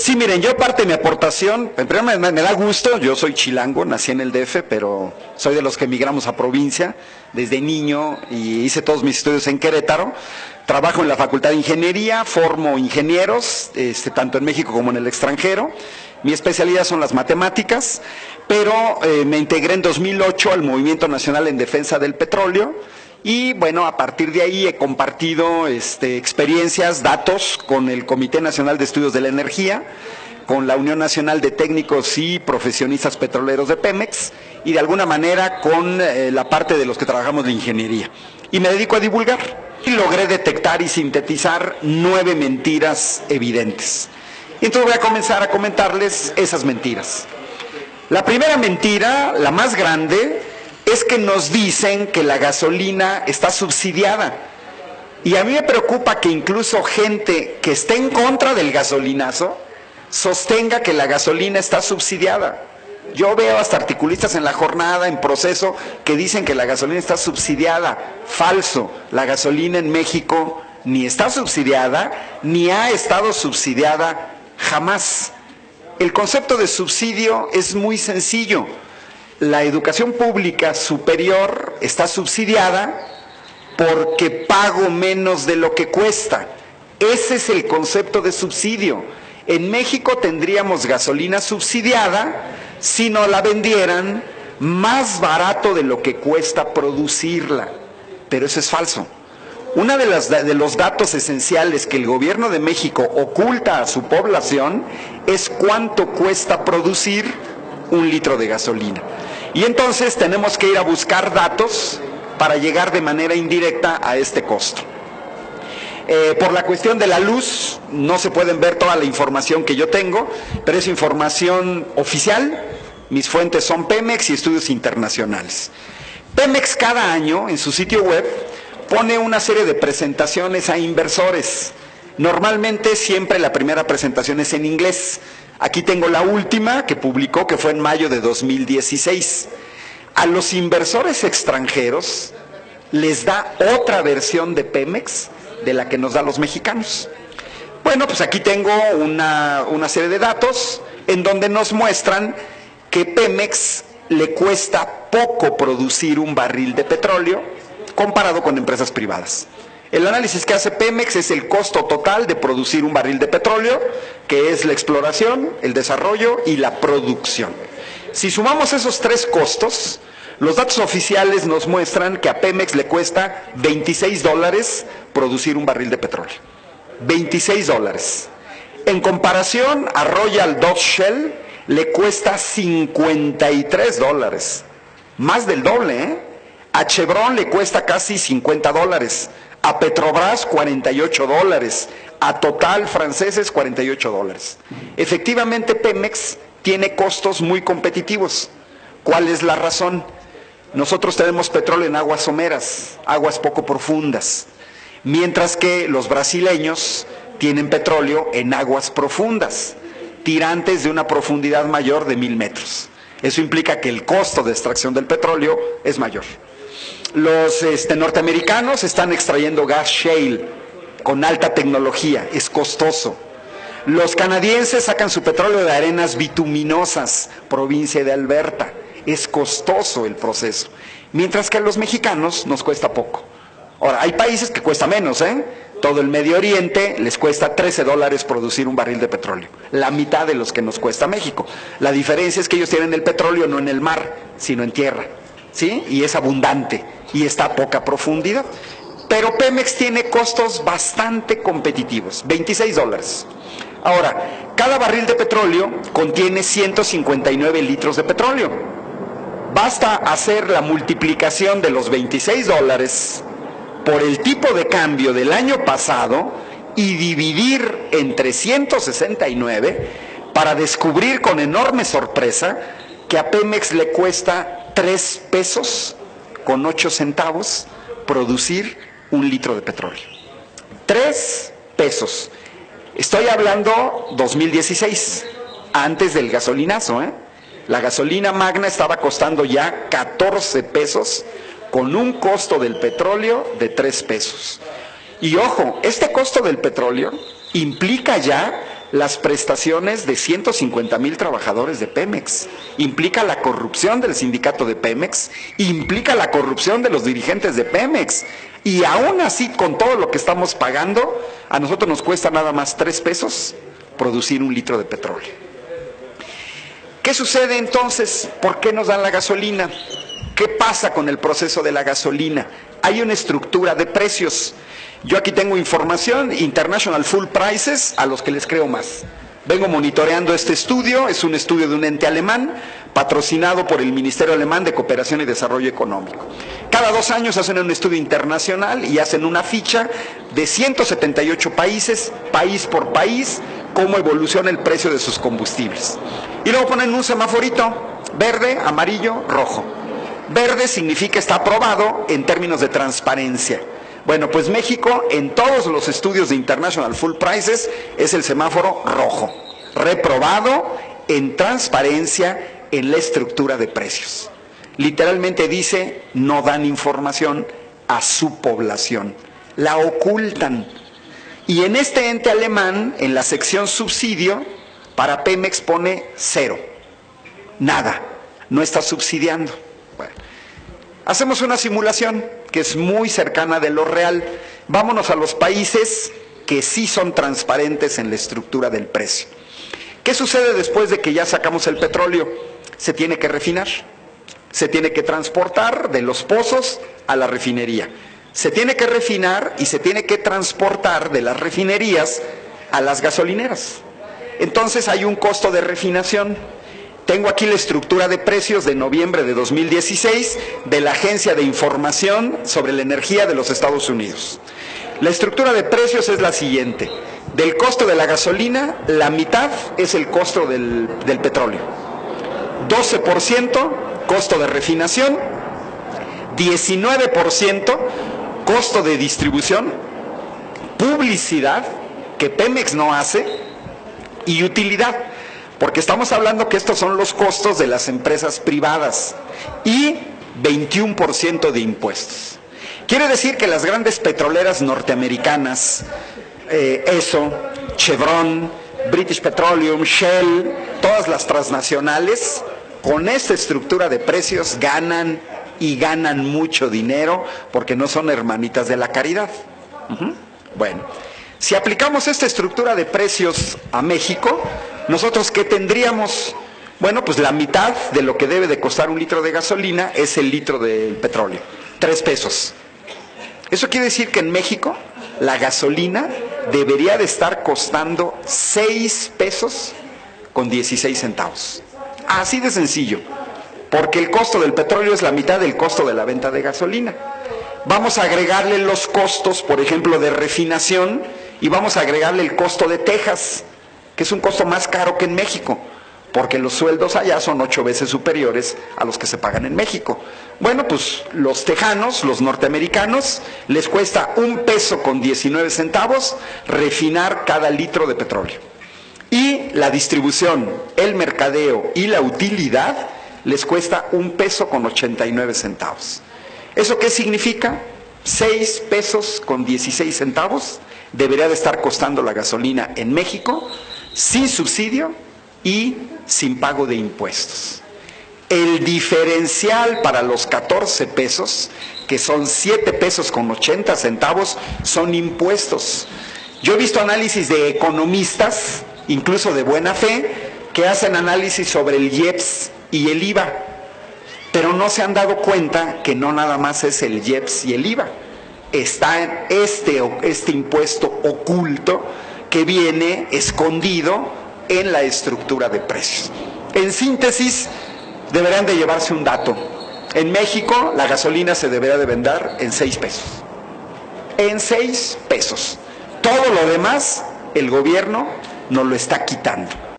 Sí, miren, yo parte de mi aportación, en primer lugar me da gusto, yo soy chilango, nací en el DF, pero soy de los que emigramos a provincia desde niño y hice todos mis estudios en Querétaro. Trabajo en la Facultad de Ingeniería, formo ingenieros, tanto en México como en el extranjero. Mi especialidad son las matemáticas, pero me integré en 2008 al Movimiento Nacional en Defensa del Petróleo. Y bueno, a partir de ahí he compartido experiencias, datos con el Comité Nacional de Estudios de la Energía, con la Unión Nacional de Técnicos y Profesionistas Petroleros de Pemex y de alguna manera con la parte de los que trabajamos de ingeniería. Y me dedico a divulgar. Y logré detectar y sintetizar 9 mentiras evidentes. Y entonces voy a comenzar a comentarles esas mentiras. La primera mentira, la más grande, es que nos dicen que la gasolina está subsidiada. Y a mí me preocupa que incluso gente que esté en contra del gasolinazo sostenga que la gasolina está subsidiada. Yo veo hasta articulistas en La Jornada, en Proceso, que dicen que la gasolina está subsidiada. Falso. La gasolina en México ni está subsidiada, ni ha estado subsidiada jamás. El concepto de subsidio es muy sencillo. La educación pública superior está subsidiada porque pago menos de lo que cuesta. Ese es el concepto de subsidio. En México tendríamos gasolina subsidiada si no la vendieran más barato de lo que cuesta producirla. Pero eso es falso. Uno de los datos esenciales que el gobierno de México oculta a su población es cuánto cuesta producir un litro de gasolina. Y entonces tenemos que ir a buscar datos para llegar de manera indirecta a este costo. Por la cuestión de la luz, no se pueden ver toda la información que yo tengo, pero es información oficial. Mis fuentes son Pemex y estudios internacionales. Pemex cada año en su sitio web pone una serie de presentaciones a inversores. Normalmente siempre la primera presentación es en inglés. Aquí tengo la última que publicó, que fue en mayo de 2016. A los inversores extranjeros les da otra versión de Pemex de la que nos da a los mexicanos. Bueno, pues aquí tengo una serie de datos en donde nos muestran que Pemex le cuesta poco producir un barril de petróleo comparado con empresas privadas. El análisis que hace Pemex es el costo total de producir un barril de petróleo, que es la exploración, el desarrollo y la producción. Si sumamos esos 3 costos, los datos oficiales nos muestran que a Pemex le cuesta $26 producir un barril de petróleo. $26. En comparación a Royal Dutch Shell le cuesta $53. Más del doble, ¿eh? A Chevron le cuesta casi $50. A Petrobras $48, a Total franceses $48. Efectivamente Pemex tiene costos muy competitivos. ¿Cuál es la razón? Nosotros tenemos petróleo en aguas someras, aguas poco profundas, mientras que los brasileños tienen petróleo en aguas profundas, tirantes de una profundidad mayor de 1000 metros. Eso implica que el costo de extracción del petróleo es mayor. Los norteamericanos están extrayendo gas shale con alta tecnología, es costoso. Los canadienses sacan su petróleo de arenas bituminosas, provincia de Alberta, es costoso el proceso. Mientras que a los mexicanos nos cuesta poco. Ahora, hay países que cuesta menos, ¿eh? Todo el Medio Oriente les cuesta $13 producir un barril de petróleo, la mitad de los que nos cuesta México. La diferencia es que ellos tienen el petróleo no en el mar, sino en tierra, ¿sí? Y es abundante y está a poca profundidad. Pero Pemex tiene costos bastante competitivos, $26. Ahora, cada barril de petróleo contiene 159 litros de petróleo. Basta hacer la multiplicación de los $26 por el tipo de cambio del año pasado y dividir entre 169 para descubrir con enorme sorpresa que a Pemex le cuesta 3 pesos con 8 centavos producir un litro de petróleo. 3 pesos. Estoy hablando 2016, antes del gasolinazo, ¿eh? La gasolina magna estaba costando ya 14 pesos con un costo del petróleo de 3 pesos. Y ojo, este costo del petróleo implica ya las prestaciones de 150,000 trabajadores de Pemex, implica la corrupción del sindicato de Pemex, implica la corrupción de los dirigentes de Pemex, y aún así, con todo lo que estamos pagando, a nosotros nos cuesta nada más 3 pesos producir 1 litro de petróleo. ¿Qué sucede entonces? ¿Por qué nos dan la gasolina? ¿Qué pasa con el proceso de la gasolina? Hay una estructura de precios. Yo aquí tengo información, International Fuel Prices, a los que les creo más. Vengo monitoreando este estudio, es un estudio de un ente alemán, patrocinado por el Ministerio Alemán de Cooperación y Desarrollo Económico. Cada 2 años hacen un estudio internacional y hacen una ficha de 178 países, país por país, cómo evoluciona el precio de sus combustibles. Y luego ponen un semaforito, verde, amarillo, rojo. Verde significa está aprobado en términos de transparencia. Bueno, pues México en todos los estudios de International Fuel Prices es el semáforo rojo, reprobado en transparencia en la estructura de precios. Literalmente dice, no dan información a su población, la ocultan. Y en este ente alemán, en la sección subsidio, para Pemex pone 0, nada, no está subsidiando. Bueno, hacemos una simulación que es muy cercana de lo real. Vámonos a los países que sí son transparentes en la estructura del precio. ¿Qué sucede después de que ya sacamos el petróleo? Se tiene que refinar, se tiene que transportar de los pozos a la refinería. Se tiene que refinar y se tiene que transportar de las refinerías a las gasolineras. Entonces hay un costo de refinación. Tengo aquí la estructura de precios de noviembre de 2016 de la Agencia de Información sobre la Energía de los Estados Unidos. La estructura de precios es la siguiente. Del costo de la gasolina, la mitad es el costo del petróleo. 12% costo de refinación, 19% costo de distribución, publicidad, que Pemex no hace, y utilidad. Porque estamos hablando que estos son los costos de las empresas privadas y 21% de impuestos. Quiere decir que las grandes petroleras norteamericanas, ESSO, Chevron, British Petroleum, Shell, todas las transnacionales, con esta estructura de precios ganan y ganan mucho dinero porque no son hermanitas de la caridad. Bueno, si aplicamos esta estructura de precios a México, ¿nosotros qué tendríamos? Bueno, pues la mitad de lo que debe de costar 1 litro de gasolina es el litro del petróleo, 3 pesos. Eso quiere decir que en México la gasolina debería de estar costando 6 pesos con 16 centavos. Así de sencillo, porque el costo del petróleo es la mitad del costo de la venta de gasolina. Vamos a agregarle los costos, por ejemplo, de refinación, y vamos a agregarle el costo de Texas, que es un costo más caro que en México, porque los sueldos allá son 8 veces superiores a los que se pagan en México. Bueno, pues los tejanos, los norteamericanos, les cuesta 1 peso con 19 centavos refinar cada litro de petróleo. Y la distribución, el mercadeo y la utilidad les cuesta 1 peso con 89 centavos. ¿Eso qué significa? 6 pesos con 16 centavos debería de estar costando la gasolina en México, sin subsidio y sin pago de impuestos. El diferencial para los 14 pesos, que son 7 pesos con 80 centavos, son impuestos. Yo he visto análisis de economistas, incluso de buena fe, que hacen análisis sobre el IEPS y el IVA, pero no se han dado cuenta que no nada más es el IEPS y el IVA. Está este impuesto oculto que viene escondido en la estructura de precios. En síntesis, deberán de llevarse un dato. En México, la gasolina se deberá de vender en 6 pesos. En 6 pesos. Todo lo demás, el gobierno nos lo está quitando.